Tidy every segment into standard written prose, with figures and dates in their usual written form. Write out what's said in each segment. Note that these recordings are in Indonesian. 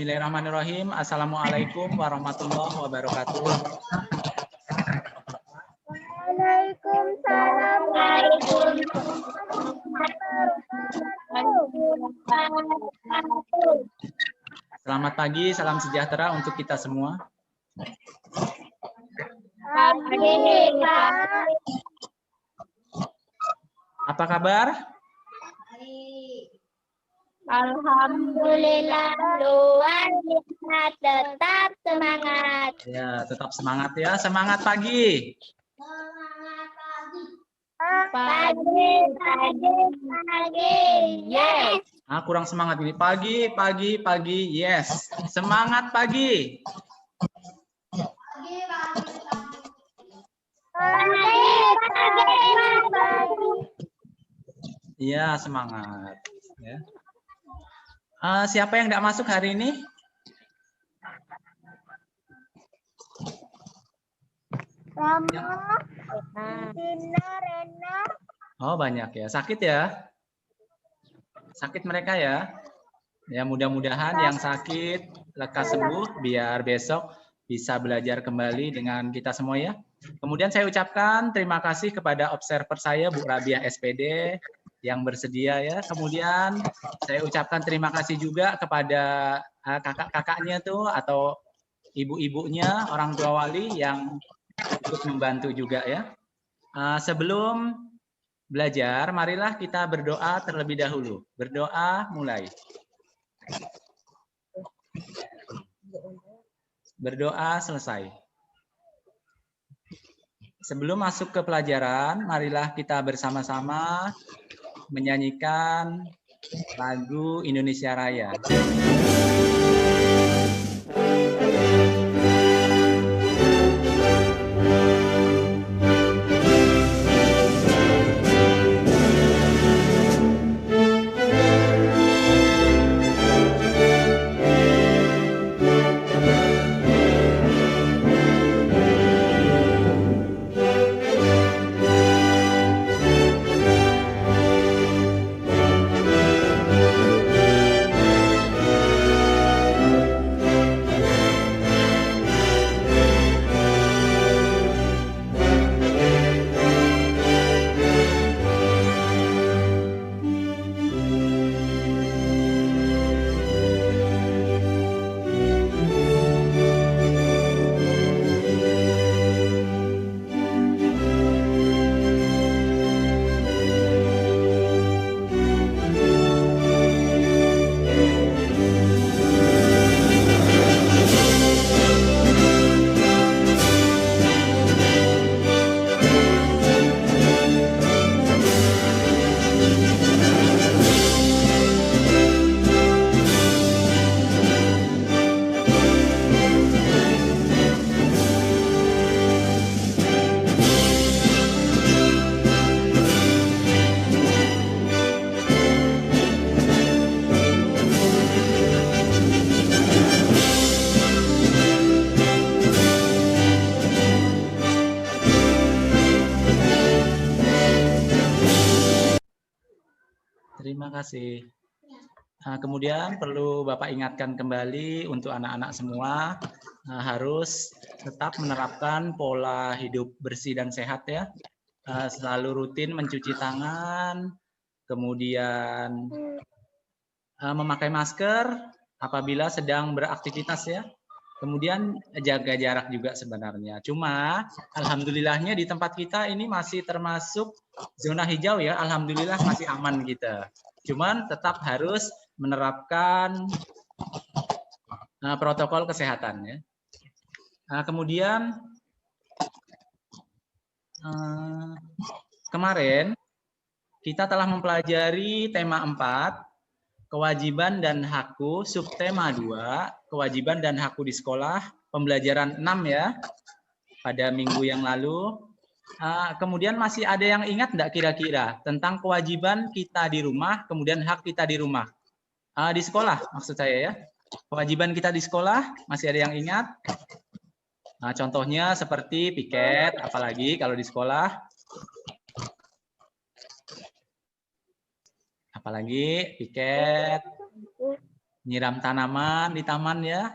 Bismillahirrahmanirrahim. Assalamualaikum warahmatullahi wabarakatuh. Waalaikumsalam warahmatullahi wabarakatuh. Selamat pagi, salam sejahtera untuk kita semua. Pagi, Pak. Apa kabar? Alhamdulillah, luar biasa, tetap semangat. Ya, tetap semangat ya. Semangat pagi. Pagi, yes. Kurang semangat ini. Pagi, yes. Semangat pagi. Pagi. Iya, semangat. Ya. Siapa yang tidak masuk hari ini? Rama, Dina, Rena. Oh, banyak ya. Sakit ya? Sakit mereka ya? Ya, mudah-mudahan yang sakit lekas sembuh biar besok bisa belajar kembali dengan kita semua ya. Kemudian saya ucapkan terima kasih kepada observer saya Bu Rabiah SPD yang bersedia ya. Kemudian saya ucapkan terima kasih juga kepada kakak-kakaknya tuh atau ibu-ibunya, orang tua wali yang ikut membantu juga ya. Sebelum belajar, marilah kita berdoa terlebih dahulu. Berdoa mulai. Berdoa selesai. Sebelum masuk ke pelajaran, marilah kita bersama-sama menyanyikan lagu Indonesia Raya. Terima kasih. Kemudian perlu Bapak ingatkan kembali untuk anak-anak semua harus tetap menerapkan pola hidup bersih dan sehat ya. Selalu rutin mencuci tangan, kemudian memakai masker apabila sedang beraktivitas ya. Kemudian jaga jarak juga sebenarnya. Cuma alhamdulillahnya di tempat kita ini masih termasuk zona hijau ya. Alhamdulillah masih aman kita. Cuman tetap harus menerapkan protokol kesehatan ya. Kemudian kemarin kita telah mempelajari tema 4 kewajiban dan hakku, subtema 2, kewajiban dan hakku di sekolah, pembelajaran 6 ya, pada minggu yang lalu. Kemudian masih ada yang ingat enggak kira-kira tentang kewajiban kita di rumah, kemudian hak kita di rumah? Di sekolah maksud saya ya. Kewajiban kita di sekolah, masih ada yang ingat? Contohnya seperti piket, apalagi kalau di sekolah. Apalagi piket. Nyiram tanaman di taman ya.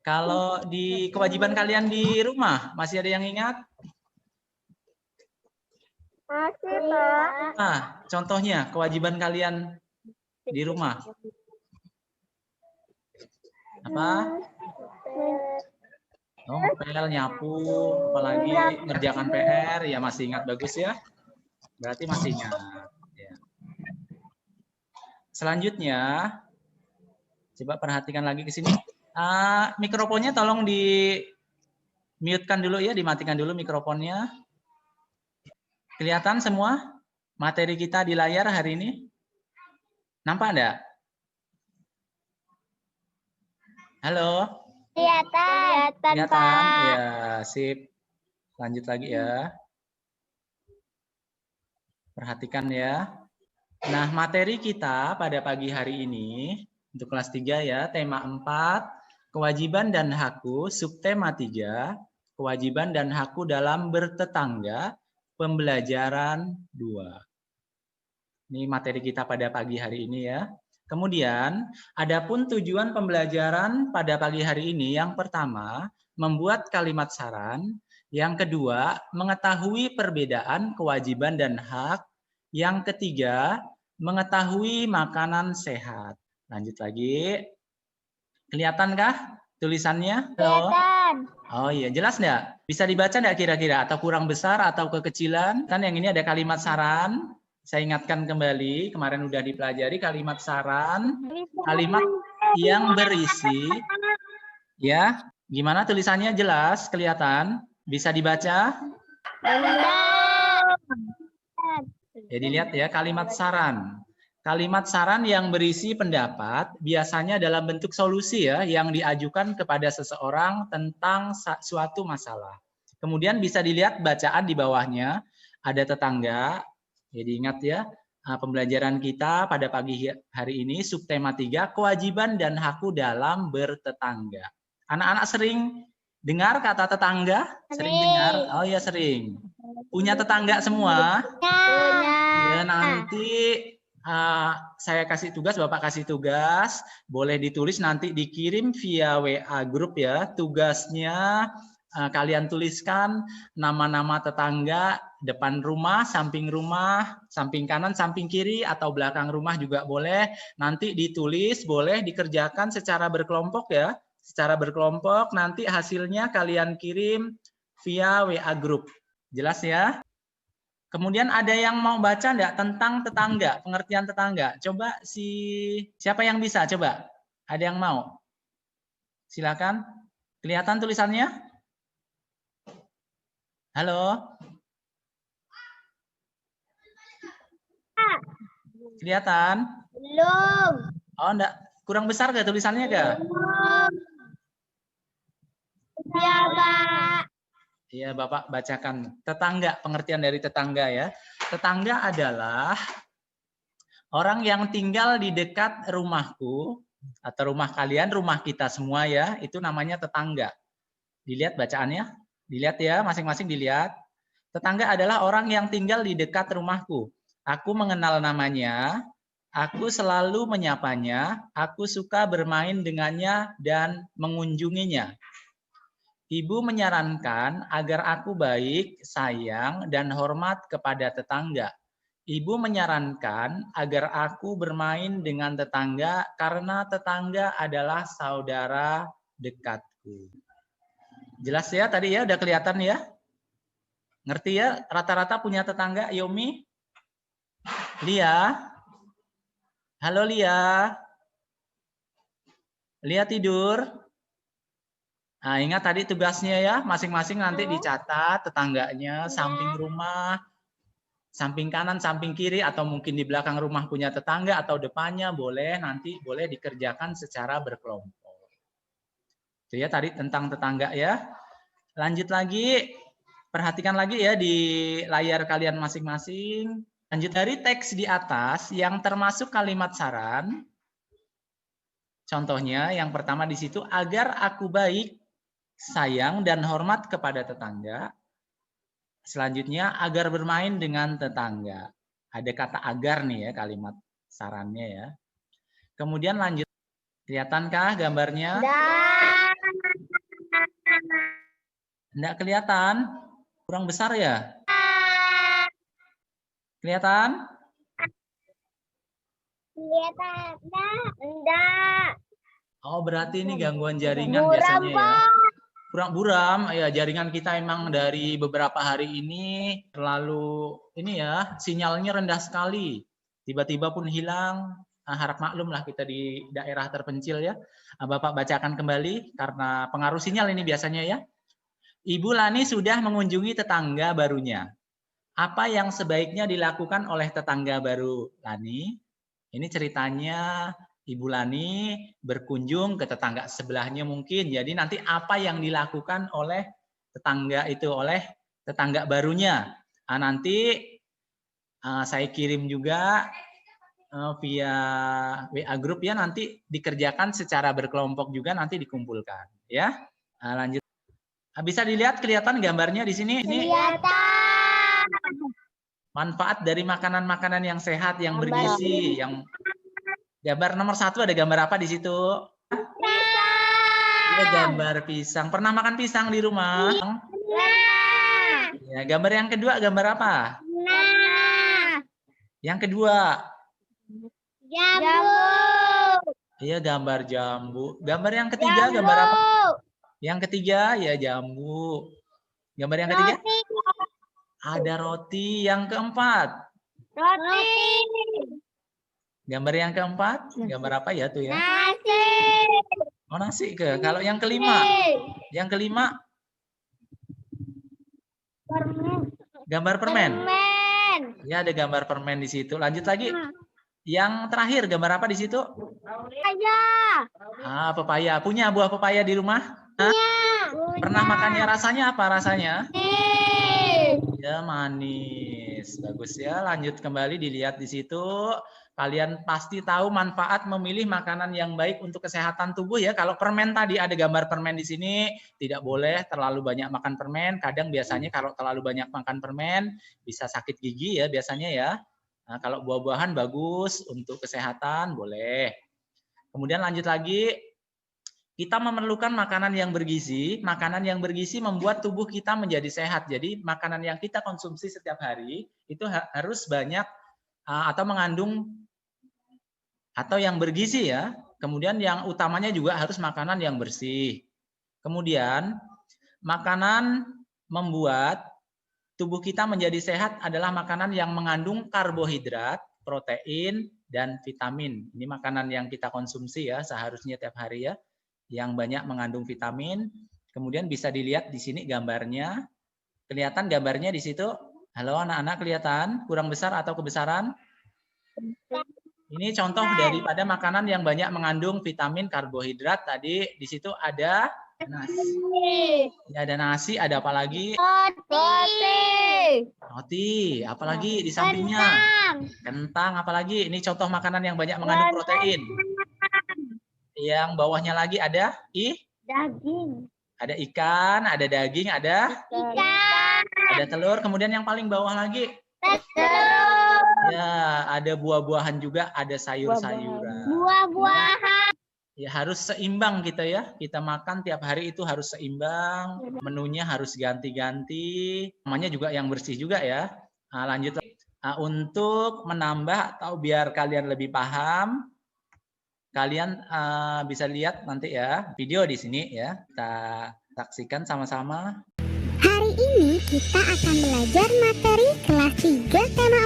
Kalau di kewajiban kalian di rumah, masih ada yang ingat? Masih, Pak. Nah, contohnya kewajiban kalian di rumah. Apa? Oh, ngepel, nyapu, apalagi ngerjakan PR, ya masih ingat, bagus ya. Berarti masih ingat. Ya. Selanjutnya, coba perhatikan lagi ke sini. Mikrofonnya tolong di-mute-kan dulu ya, dimatikan dulu mikrofonnya. Kelihatan semua materi kita di layar hari ini? Nampak enggak? Halo? Kelihatan, Kelihatan? Pak. Ya, sip. Lanjut lagi ya. Perhatikan ya. Nah, materi kita pada pagi hari ini untuk kelas 3 ya, tema 4, kewajiban dan hakku, subtema 3, kewajiban dan hakku dalam bertetangga, pembelajaran 2. Ini materi kita pada pagi hari ini ya. Kemudian, adapun tujuan pembelajaran pada pagi hari ini, yang pertama, membuat kalimat saran. Yang kedua, mengetahui perbedaan kewajiban dan hak. Yang ketiga, mengetahui makanan sehat. Lanjut lagi. Kelihatankah tulisannya? Halo? Kelihatan. Oh iya, jelas enggak? Bisa dibaca enggak kira-kira? Atau kurang besar atau kekecilan? Kan yang ini ada kalimat saran. Saya ingatkan kembali, kemarin udah dipelajari kalimat saran, kalimat yang berisi, ya, gimana tulisannya jelas, kelihatan, bisa dibaca? Ya, dilihat ya, kalimat saran. Kalimat saran yang berisi pendapat biasanya dalam bentuk solusi ya, yang diajukan kepada seseorang tentang suatu masalah. Kemudian bisa dilihat bacaan di bawahnya, ada tetangga. Jadi ingat ya, pembelajaran kita pada pagi hari ini subtema 3, kewajiban dan hakku dalam bertetangga. Anak-anak sering dengar kata tetangga? Sering dengar? Oh ya, sering. Punya tetangga semua? Ya, nanti saya kasih tugas, Bapak kasih tugas, boleh ditulis nanti dikirim via WA grup ya. Tugasnya kalian tuliskan nama-nama tetangga, depan rumah, samping kanan, samping kiri, atau belakang rumah juga boleh. Nanti ditulis, boleh dikerjakan secara berkelompok ya. Secara berkelompok, nanti hasilnya kalian kirim via WA grup. Jelas ya? Kemudian ada yang mau baca enggak tentang tetangga, pengertian tetangga? Coba siapa yang bisa? Coba. Ada yang mau? Silakan. Kelihatan tulisannya? Halo? Kelihatan? Belum. Oh, enggak. Kurang besar enggak tulisannya enggak? Belum. Ya, Pak. Iya, Bapak bacakan. Tetangga, pengertian dari tetangga ya. Tetangga adalah orang yang tinggal di dekat rumahku, atau rumah kalian, rumah kita semua ya, itu namanya tetangga. Dilihat bacaannya, dilihat ya, masing-masing dilihat. Tetangga adalah orang yang tinggal di dekat rumahku. Aku mengenal namanya, aku selalu menyapanya, aku suka bermain dengannya dan mengunjunginya. Ibu menyarankan agar aku baik, sayang, dan hormat kepada tetangga. Ibu menyarankan agar aku bermain dengan tetangga karena tetangga adalah saudara dekatku. Jelas ya tadi ya, udah kelihatan ya? Ngerti ya? Rata-rata punya tetangga, Yomi? Lia? Halo Lia? Lia tidur? Nah, ingat tadi tugasnya ya, masing-masing nanti dicatat tetangganya, samping rumah, samping kanan, samping kiri, atau mungkin di belakang rumah punya tetangga, atau depannya boleh, nanti boleh dikerjakan secara berkelompok. Itu ya tadi tentang tetangga ya. Lanjut lagi, perhatikan lagi ya di layar kalian masing-masing. Lanjut dari teks di atas yang termasuk kalimat saran. Contohnya yang pertama di situ, agar aku baik, sayang, dan hormat kepada tetangga. Selanjutnya, agar bermain dengan tetangga. Ada kata agar nih ya, kalimat sarannya ya. Kemudian lanjut, Kelihatankah gambarnya? Dah. Enggak kelihatan? Kurang besar ya? Kelihatan? Kelihatan. Enggak. Oh, berarti ini gangguan jaringan Buram, biasanya ya. Pak. Kurang buram, ya jaringan kita emang dari beberapa hari ini terlalu ini ya, sinyalnya rendah sekali. Tiba-tiba pun hilang. Nah, harap maklum lah kita di daerah terpencil ya. Bapak bacakan kembali karena pengaruh sinyal ini biasanya ya. Ibu Lani sudah mengunjungi tetangga barunya. Apa yang sebaiknya dilakukan oleh tetangga baru Lani? Ini ceritanya Ibu Lani berkunjung ke tetangga sebelahnya mungkin. Jadi nanti apa yang dilakukan oleh tetangga itu, oleh tetangga barunya. Nah, nanti saya kirim juga via WA grup ya, nanti dikerjakan secara berkelompok juga, nanti dikumpulkan. Ya, lanjut. Bisa dilihat, kelihatan gambarnya di sini. Ini Kelihatan. manfaat dari makanan-makanan yang sehat, yang bergizi, yang gambar nomor 1 ada gambar apa di situ? Ya, gambar pisang. Pernah makan pisang di rumah? Nah. Ya, gambar yang kedua gambar apa? Nah. Yang kedua. Jambu. Iya, gambar jambu. Gambar yang ketiga gambar apa? Yang ketiga ya jambu. Gambar yang ketiga? Roti. Ada roti. Yang keempat? Roti. Gambar yang keempat? Gambar apa ya tuh ya? Nasi. Oh, nasi ke. Kalau yang kelima? Yang kelima? Gambar permen. Permen. Ya, ada gambar permen di situ. Lanjut lagi. Yang terakhir gambar apa di situ? Aja. Pepaya. Punya buah pepaya di rumah? Pernah makannya, rasanya apa rasanya? Ya, manis. Bagus ya. Lanjut kembali dilihat di situ. Kalian pasti tahu manfaat memilih makanan yang baik untuk kesehatan tubuh ya. Kalau permen tadi ada gambar permen di sini, tidak boleh terlalu banyak makan permen. Kadang biasanya kalau terlalu banyak makan permen bisa sakit gigi ya biasanya ya. Nah, kalau buah-buahan bagus untuk kesehatan boleh. Kemudian lanjut lagi, kita memerlukan makanan yang bergizi. Makanan yang bergizi membuat tubuh kita menjadi sehat. Jadi makanan yang kita konsumsi setiap hari itu harus banyak atau mengandung atau yang bergizi ya. Kemudian yang utamanya juga harus makanan yang bersih. Kemudian makanan membuat tubuh kita menjadi sehat adalah makanan yang mengandung karbohidrat, protein, dan vitamin. Ini makanan yang kita konsumsi ya seharusnya tiap hari ya. Yang banyak mengandung vitamin. Kemudian bisa dilihat di sini gambarnya. Kelihatan gambarnya di situ? Halo anak-anak, kelihatan? Kurang besar atau kebesaran? Ini contoh daripada makanan yang banyak mengandung vitamin, karbohidrat. Tadi di situ ada nasi. Ya, ada nasi, ada apa lagi? Roti. Roti, apalagi di sampingnya? Kentang, apalagi? Ini contoh makanan yang banyak mengandung protein. Yang bawahnya lagi ada Daging. ada ikan, ada daging, ada Ikan. ada telur. Kemudian yang paling bawah lagi Telur. ya ada buah-buahan juga, ada sayur-sayuran. Buah-buahan. Ya harus seimbang kita ya. Kita makan tiap hari itu harus seimbang. Menunya harus ganti-ganti. Namanya juga yang bersih juga ya. Nah, lanjut. Nah, untuk menambah atau biar kalian lebih paham, kalian bisa lihat nanti ya video di sini ya. Kita saksikan sama-sama. Hari ini kita akan belajar materi kelas 3 tema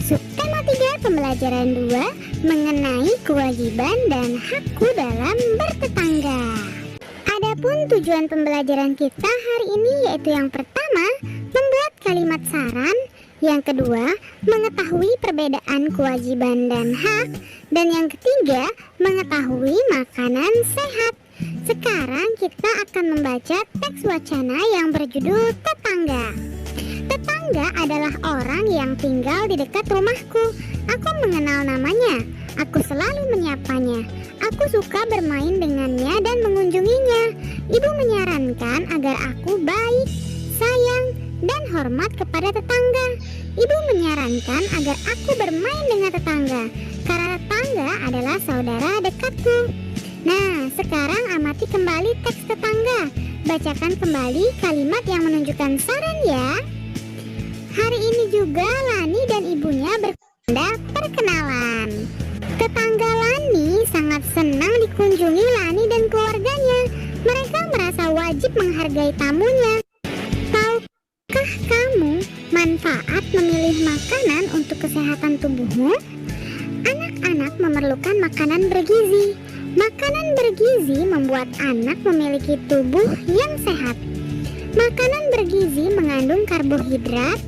4, subtema 3 pembelajaran 2 mengenai kewajiban dan hakku dalam bertetangga. Adapun tujuan pembelajaran kita hari ini yaitu yang pertama, membuat kalimat saran, yang kedua, mengetahui perbedaan kewajiban dan hak, dan yang ketiga, mengetahui makanan sehat. Sekarang kita akan membaca teks wacana yang berjudul Tetangga. Tetangga adalah orang yang tinggal di dekat rumahku. Aku mengenal namanya. Aku selalu menyapanya. Aku suka bermain dengannya dan mengunjunginya. Ibu menyarankan agar aku baik, sayang, dan hormat kepada tetangga. Ibu menyarankan agar aku bermain dengan tetangga, karena tetangga adalah saudara dekatku. Sekarang amati kembali teks tetangga. Bacakan kembali kalimat yang menunjukkan saran ya. Hari ini juga Lani dan ibunya bertanda perkenalan. Tetangga Lani sangat senang dikunjungi Lani dan keluarganya. Mereka merasa wajib menghargai tamunya. Tahukah kamu manfaat memilih makanan untuk kesehatan tubuhmu? Anak-anak memerlukan makanan bergizi. Makanan bergizi membuat anak memiliki tubuh yang sehat. Makanan bergizi mengandung karbohidrat,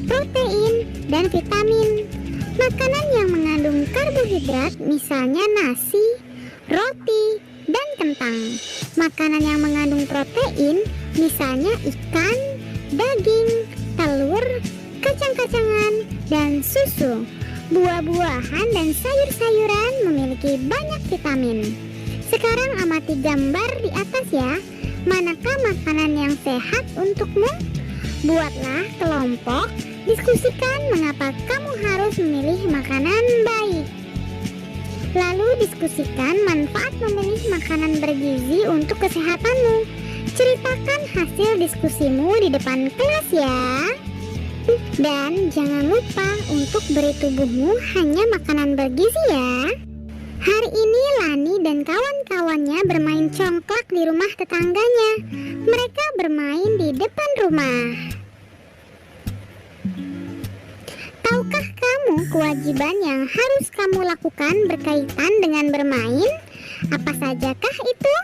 protein, dan vitamin. Makanan yang mengandung karbohidrat misalnya nasi, roti, dan kentang. Makanan yang mengandung protein misalnya ikan, daging, telur, kacang-kacangan, dan susu. Buah-buahan dan sayur-sayuran memiliki banyak vitamin. Sekarang amati gambar di atas ya. Manakah makanan yang sehat untukmu? Buatlah kelompok, diskusikan mengapa kamu harus memilih makanan baik. Lalu diskusikan manfaat memilih makanan bergizi untuk kesehatanmu. Ceritakan hasil diskusimu di depan kelas ya. Dan jangan lupa untuk beri tubuhmu hanya makanan bergizi ya. Hari ini Lani dan kawan-kawannya bermain congklak di rumah tetangganya. Mereka bermain di depan rumah. Tahukah kamu kewajiban yang harus kamu lakukan berkaitan dengan bermain? Apa sajakah itu?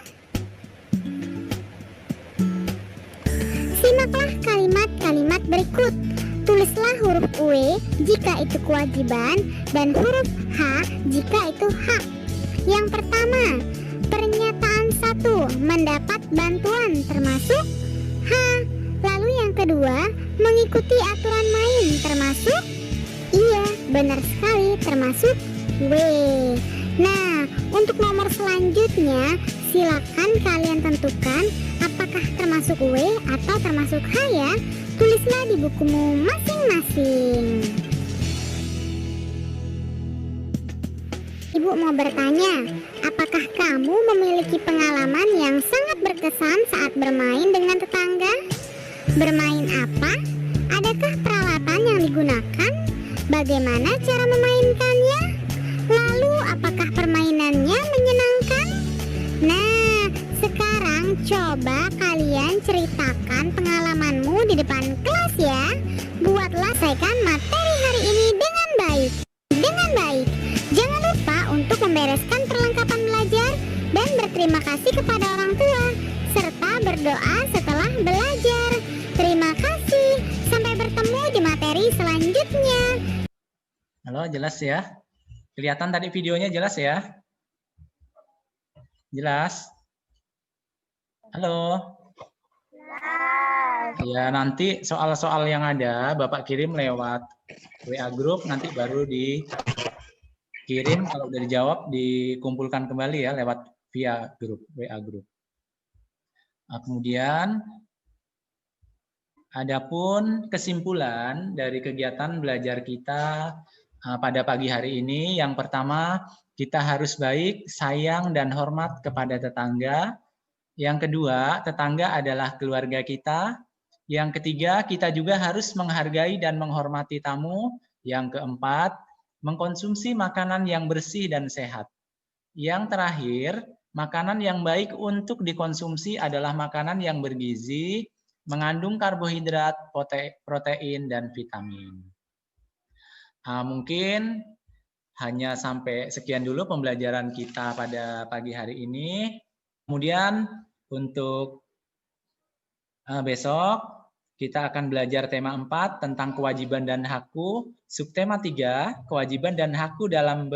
Simaklah kalimat-kalimat berikut. Tulislah huruf W jika itu kewajiban dan huruf H jika itu hak. Yang pertama, pernyataan 1, mendapat bantuan termasuk H. Lalu yang kedua, mengikuti aturan main termasuk iya, benar sekali, termasuk W. Nah, untuk nomor selanjutnya, silakan kalian tentukan apakah termasuk W atau termasuk H ya. Tulislah di bukumu masing-masing. Ibu mau bertanya, apakah kamu memiliki pengalaman yang sangat berkesan saat bermain dengan tetangga? Bermain apa? Adakah peralatan yang digunakan? Bagaimana cara memainkannya? Lalu apakah permainannya menyenangkan? Nah, sekarang coba kalian ceritakan pengalamanmu di depan kelas ya. Buatlah selesaikan materi hari ini dengan baik. Dengan baik. Jangan lupa untuk membereskan perlengkapan belajar dan berterima kasih kepada orang tua serta berdoa setelah belajar. Terima kasih. Sampai bertemu di materi selanjutnya. Halo, jelas ya? Kelihatan tadi videonya jelas ya? Jelas? Halo? Ya, nanti soal-soal yang ada Bapak kirim lewat WA Group, nanti baru dikirim, kalau udah dijawab dikumpulkan kembali ya lewat via grup, WA Group. Nah, kemudian adapun kesimpulan dari kegiatan belajar kita pada pagi hari ini, yang pertama, kita harus baik, sayang, dan hormat kepada tetangga. Yang kedua, tetangga adalah keluarga kita. Yang ketiga, kita juga harus menghargai dan menghormati tamu. Yang keempat, mengkonsumsi makanan yang bersih dan sehat. Yang terakhir, makanan yang baik untuk dikonsumsi adalah makanan yang bergizi, mengandung karbohidrat, protein, dan vitamin. Mungkin hanya sampai sekian dulu pembelajaran kita pada pagi hari ini. Kemudian untuk besok kita akan belajar tema 4 tentang kewajiban dan hakku, subtema 3, kewajiban dan hakku dalam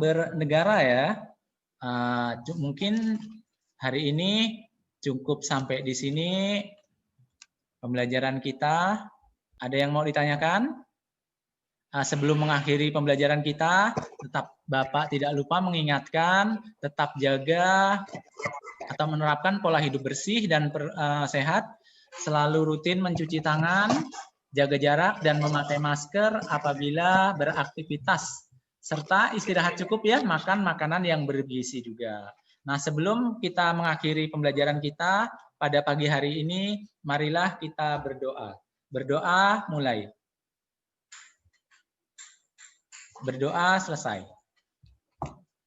bernegara ya. Mungkin hari ini cukup sampai di sini pembelajaran kita. Ada yang mau ditanyakan? Sebelum mengakhiri pembelajaran kita, tetap Bapak tidak lupa mengingatkan, tetap jaga atau menerapkan pola hidup bersih dan sehat, selalu rutin mencuci tangan, jaga jarak, dan memakai masker apabila beraktivitas serta istirahat cukup ya, makan makanan yang bergizi juga. Nah, sebelum kita mengakhiri pembelajaran kita pada pagi hari ini, marilah kita berdoa. Berdoa mulai. Berdoa selesai.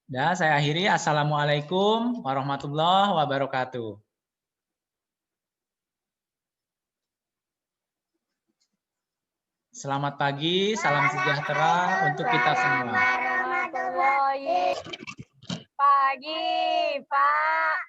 Dan saya akhiri. Assalamualaikum warahmatullahi wabarakatuh. Selamat pagi, salam sejahtera untuk kita semua. Warahmatullahi pagi, Pak.